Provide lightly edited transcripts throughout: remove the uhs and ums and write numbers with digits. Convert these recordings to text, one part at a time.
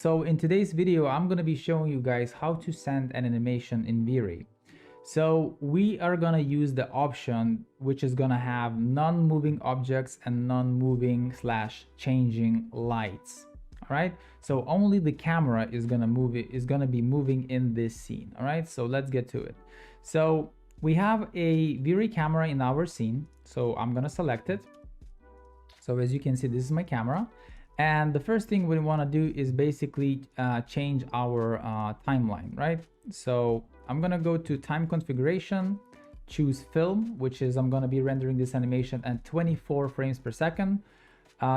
So in today's video, I'm going to be showing you guys how to send an animation in V-Ray. So we are going to use the option which is going to have non-moving objects and non-moving / changing lights. All right. So only the camera is going to be moving in this scene. All right. So let's get to it. So we have a V-Ray camera in our scene. So I'm going to select it. So as you can see, this is my camera. And the first thing we want to do is basically change our timeline, right? So I'm going to go to time configuration, choose film, which is I'm going to be rendering this animation at 24 frames per second.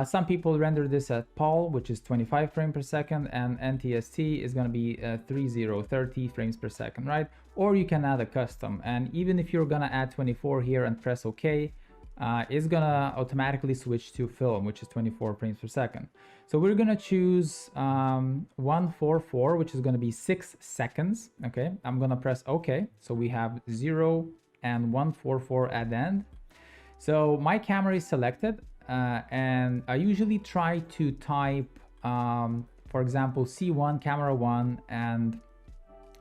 Some people render this at PAL, which is 25 frames per second, and NTSC is going to be 30 frames per second, right? Or you can add a custom. And even if you're going to add 24 here and press OK, it's gonna automatically switch to film, which is 24 frames per second. So we're gonna choose 144, which is gonna be 6 seconds. Okay, I'm gonna press OK. So we have 0 and 144 at the end. So my camera is selected, and I usually try to type, for example, C1 camera 1, and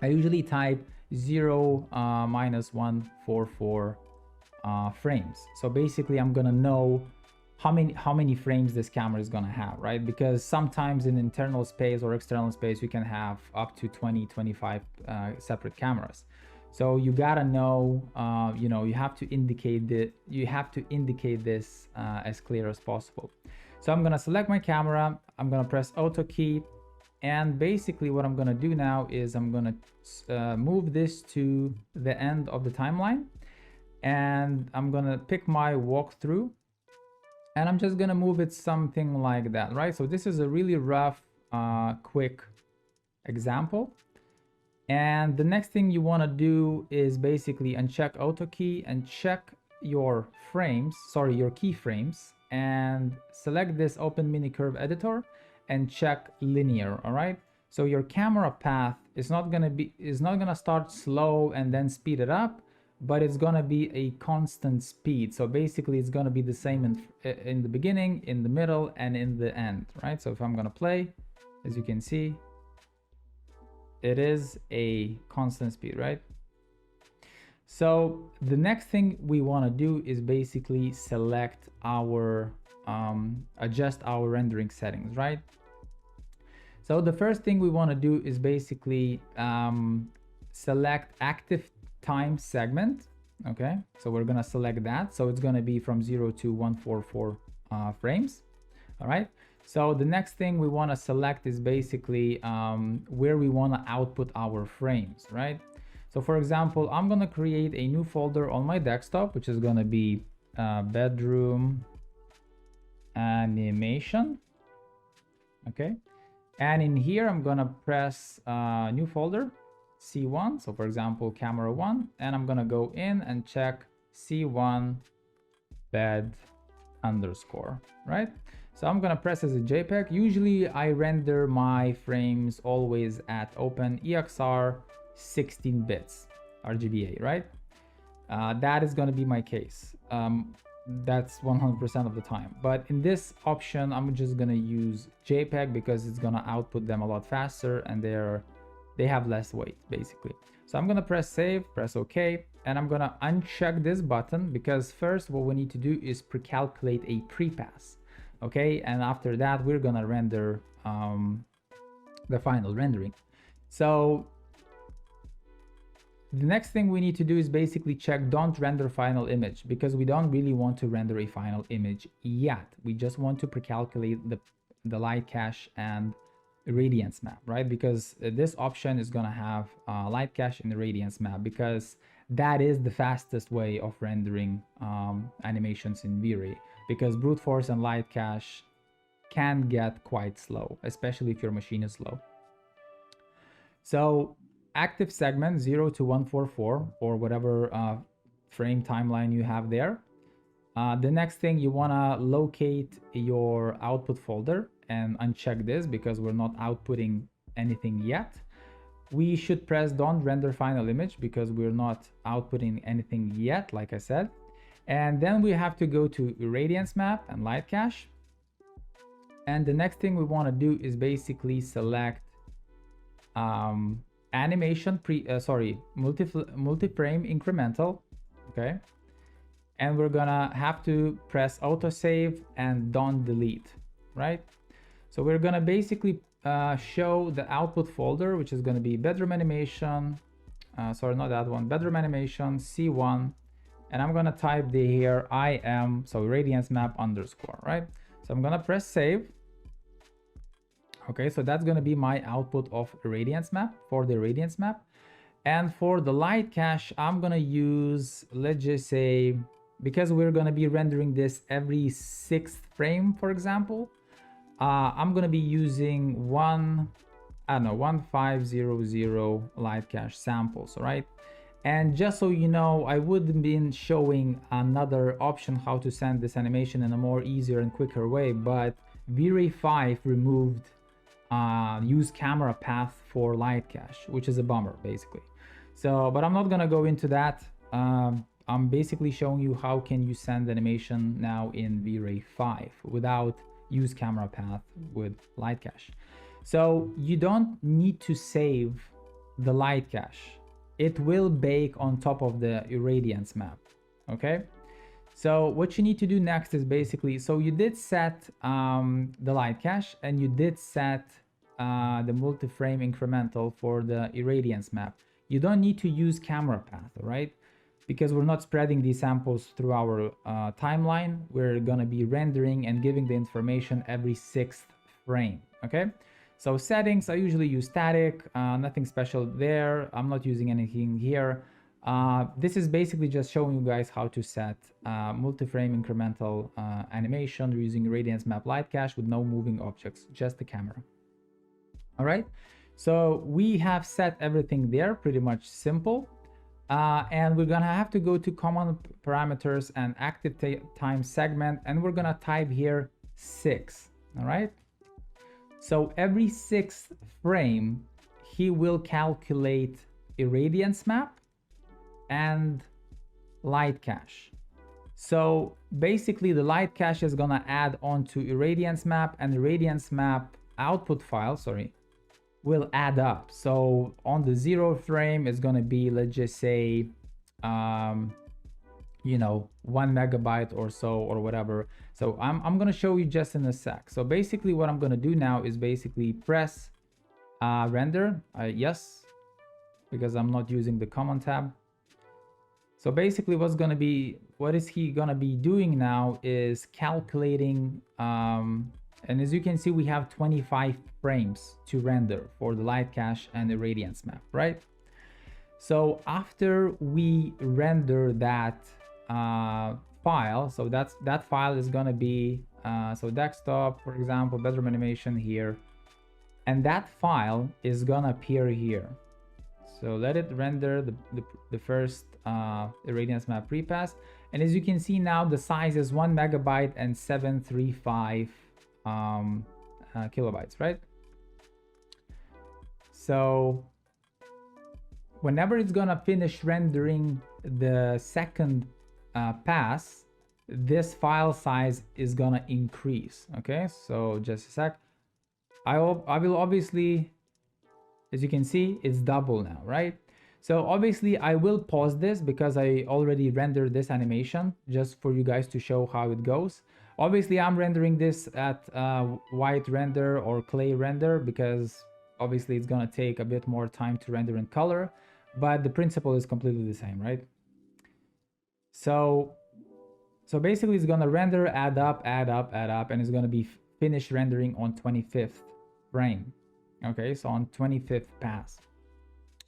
I usually type 0 minus 144 frames. So basically I'm gonna know how many frames this camera is gonna have, right? Because sometimes in internal space or external space you can have up to 20-25 separate cameras. So you gotta know, you have to indicate this as clear as possible. So I'm gonna select my camera, I'm gonna press auto key, and basically what I'm gonna do now is I'm gonna move this to the end of the timeline. And I'm gonna pick my walkthrough, and I'm just gonna move it something like that, right? So this is a really rough, quick example. And the next thing you wanna do is basically uncheck auto key and check your keyframes, and select this open mini curve editor and check linear, all right? So your camera path is not gonna start slow and then speed it up, but it's gonna be a constant speed. So basically it's gonna be the same in the beginning, in the middle, and in the end, right? So if I'm gonna play, as you can see, it is a constant speed, right? So the next thing we wanna do is basically select our, adjust our rendering settings, right? So the first thing we wanna do is basically select active time segment. Okay, so we're gonna select that. So it's gonna be from 0 to 144 frames. All right, so the next thing we want to select is basically where we want to output our frames, right? So for example, I'm gonna create a new folder on my desktop, which is gonna be bedroom animation. Okay, and in here I'm gonna press new folder, C1, so for example camera 1, and I'm gonna go in and check C1 bed underscore, right? So I'm gonna press as a JPEG. Usually I render my frames always at open EXR 16 bits RGBA, right? That is gonna be my case. That's 100% of the time, but in this option I'm just gonna use JPEG because it's gonna output them a lot faster, and they have less weight basically. So I'm gonna press save, press OK, and I'm gonna uncheck this button because first what we need to do is pre-calculate a pre-pass. Okay, and after that we're gonna render the final rendering. So the next thing we need to do is basically check don't render final image, because we don't really want to render a final image yet. We just want to pre-calculate the light cache and radiance map, right? Because this option is going to have light cache in the radiance map, because that is the fastest way of rendering animations in V-Ray, because brute force and light cache can get quite slow, especially if your machine is slow. So active segment 0 to 144 or whatever frame timeline you have there. The next thing, you want to locate your output folder and uncheck this because we're not outputting anything yet. We should press don't render final image because we're not outputting anything yet, like I said. And then we have to go to radiance map and light cache. And the next thing we want to do is basically select animation multi-frame incremental. Okay, and we're gonna have to press autosave and don't delete, right? So we're gonna basically show the output folder, which is gonna be bedroom animation, sorry, not that one, bedroom animation C1, and I'm gonna type here radiance map underscore, right? So I'm gonna press save. Okay, so that's gonna be my output of radiance map for the radiance map. And for the light cache, I'm gonna use, let's just say, because we're gonna be rendering this every 6th frame, for example, I'm gonna be using 1500 light cache samples, right? And just so you know, I would have been showing another option how to send this animation in a more easier and quicker way, but V-Ray 5 removed use camera path for light cache, which is a bummer basically. So, but I'm not gonna go into that. I'm basically showing you how can you send animation now in V-Ray 5 without use camera path with light cache. So you don't need to save the light cache. It will bake on top of the irradiance map. Okay. So what you need to do next is basically, so you did set the light cache and you did set the multi-frame incremental for the irradiance map. You don't need to use camera path, right? Because we're not spreading these samples through our timeline. We're gonna be rendering and giving the information every 6th frame, okay? So settings, I usually use static, nothing special there. I'm not using anything here. This is basically just showing you guys how to set multi-frame incremental animation using radiance map light cache with no moving objects, just the camera. All right, so we have set everything there, pretty much simple. And we're gonna have to go to common parameters and active time segment, and we're gonna type here 6. All right, so every 6th frame he will calculate irradiance map and light cache. So basically the light cache is gonna add on to irradiance map, and irradiance map output file, will add up. So on the 0 frame is gonna be, let's just say, 1 megabyte or so, or whatever. So I'm gonna show you just in a sec. So basically what I'm gonna do now is basically press render, yes, because I'm not using the common tab. So basically what is he gonna be doing now is calculating, and as you can see, we have 25 frames to render for the light cache and the radiance map, right? So after we render that file, so that file is gonna be so desktop, for example, bedroom animation here, and that file is gonna appear here. So let it render the first irradiance map repass, and as you can see now, the size is 1 megabyte and 735 kilobytes, right? So whenever it's gonna finish rendering the second pass, this file size is gonna increase. Okay, so just a sec. I will obviously, as you can see, it's double now, right? So obviously I will pause this because I already rendered this animation just for you guys to show how it goes. Obviously I'm rendering this at white render or clay render because obviously it's gonna take a bit more time to render in color, but the principle is completely the same, right? So basically it's gonna render, add up, and it's gonna be finished rendering on 25th frame. Okay, so on 25th pass.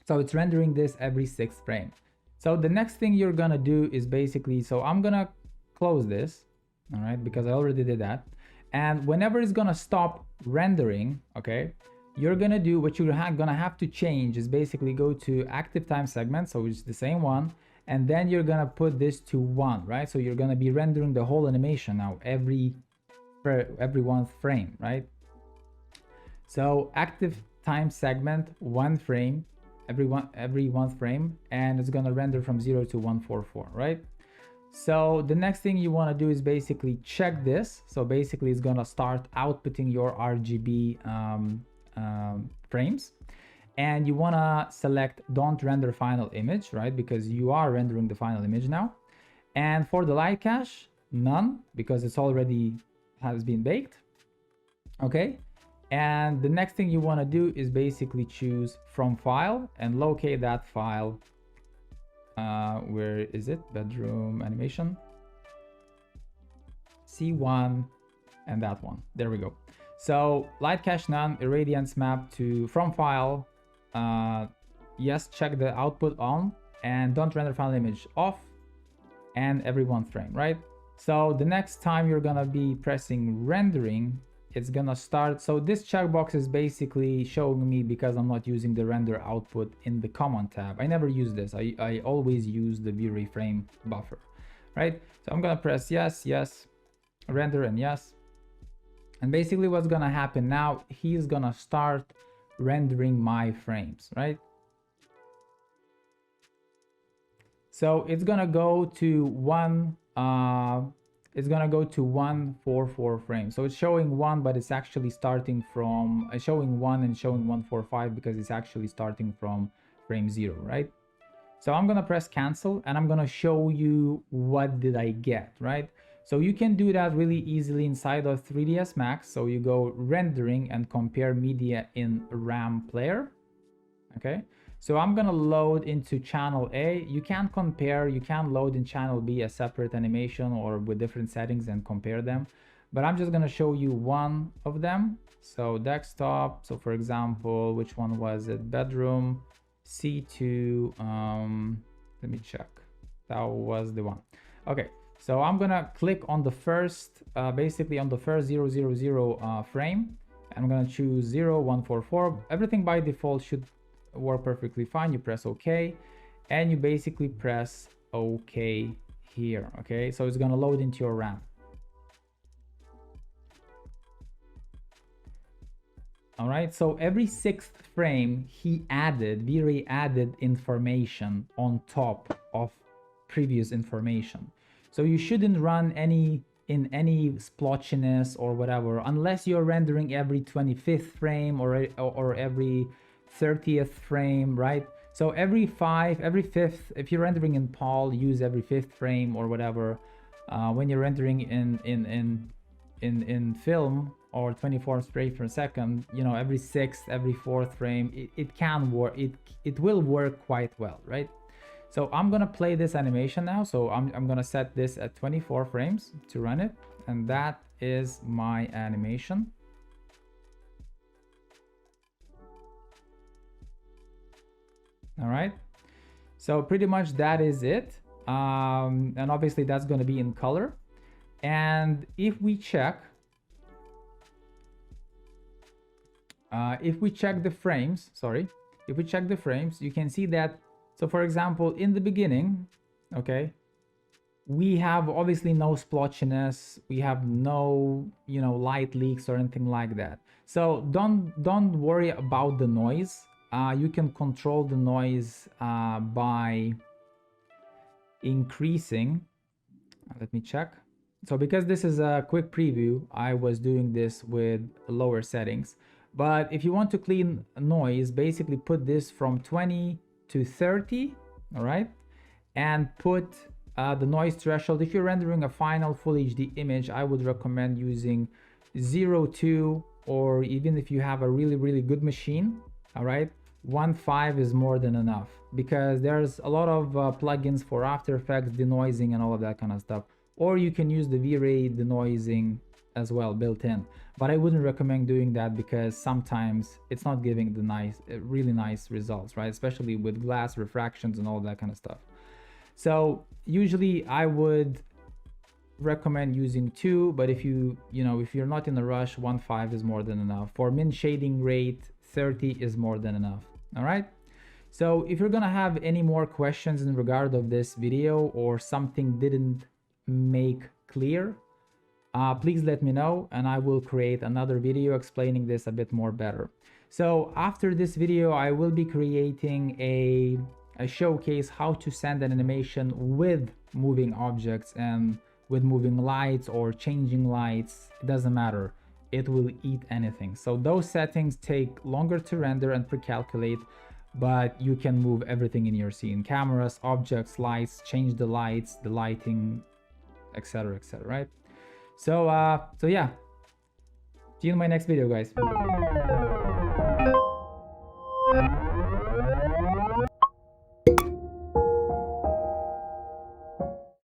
So it's rendering this every 6th frame. So the next thing you're gonna do is basically, so I'm gonna close this, all right, because I already did that. And whenever it's gonna stop rendering, okay, you're gonna do what you're gonna have to change is basically go to active time segment, so it's the same one, and then you're gonna put this to 1, right? So you're gonna be rendering the whole animation now every 1 frame, right? So active time segment 1 frame, every one frame, and it's gonna render from 0 to 144, right? So the next thing you want to do is basically check this. So basically it's going to start outputting your RGB frames, and you want to select don't render final image, right? Because you are rendering the final image now. And for the light cache, none, because it's already has been baked. Okay. And the next thing you want to do is basically choose from file and locate that file. Where is it? Bedroom animation, C1, and that one. There we go. So light cache none, irradiance map to from file. Yes, check the output on, and don't render final image off, and every one frame, right? So the next time you're gonna be pressing rendering, it's gonna start. So this checkbox is basically showing me because I'm not using the render output in the command tab. I never use this. I always use the V-Ray frame buffer, right? So I'm gonna press yes, yes, render, and yes. And basically what's gonna happen now, he's gonna start rendering my frames, right? So it's gonna go to 144 frames. So it's showing 1, but it's actually starting from showing 1 and showing 145 because it's actually starting from frame 0, right? So I'm gonna press cancel, and I'm gonna show you what did I get, right? So you can do that really easily inside of 3ds Max. So you go rendering and compare media in RAM player. Okay, so I'm gonna load into channel A. You can compare, you can load in channel B a separate animation or with different settings and compare them, but I'm just gonna show you one of them. So desktop, so for example, which one was it? Bedroom, C2, let me check, that was the one. Okay, so I'm gonna click on the first, basically on the first 000 frame. I'm gonna choose 0144. Everything by default should work perfectly fine. You press OK, and you basically press OK here. Okay, so it's gonna load into your RAM. All right, so every 6th frame V-Ray added information on top of previous information. So you shouldn't run any splotchiness or whatever unless you're rendering every 25th frame or every 30th frame, right? So every 5th, if you're rendering in PAL, use every 5th frame or whatever. When you're rendering in film or 24 frames per second, you know, every 6th, every 4th frame, it can work. It will work quite well, right? So I'm gonna play this animation now. So I'm gonna set this at 24 frames to run it, and that is my animation. All right, so pretty much that is it, and obviously that's going to be in color. And if we check the frames, you can see that, so for example, in the beginning, okay, we have obviously no splotchiness, we have no, you know, light leaks or anything like that. So don't worry about the noise. You can control the noise by increasing. Let me check. So because this is a quick preview, I was doing this with lower settings. But if you want to clean noise, basically put this from 20 to 30, all right? And put the noise threshold. If you're rendering a final full HD image, I would recommend using 0.2, or even if you have a really good machine, all right, 1.5 is more than enough, because there's a lot of plugins for After Effects, denoising and all of that kind of stuff. Or you can use the V-Ray denoising as well built in, but I wouldn't recommend doing that because sometimes it's not giving the really nice results, right? Especially with glass refractions and all that kind of stuff. So usually I would recommend using 2, but if you're not in a rush, 1.5 is more than enough. For min shading rate, 30 is more than enough. All right, so if you're gonna have any more questions in regard of this video or something didn't make clear, please let me know and I will create another video explaining this a bit more better. So after this video, I will be creating a showcase how to send an animation with moving objects and with moving lights or changing lights, it doesn't matter, it will eat anything. So those settings take longer to render and pre-calculate, but you can move everything in your scene: cameras, objects, lights, change the lights, the lighting, etc, etc, right? So yeah, see you in my next video, guys.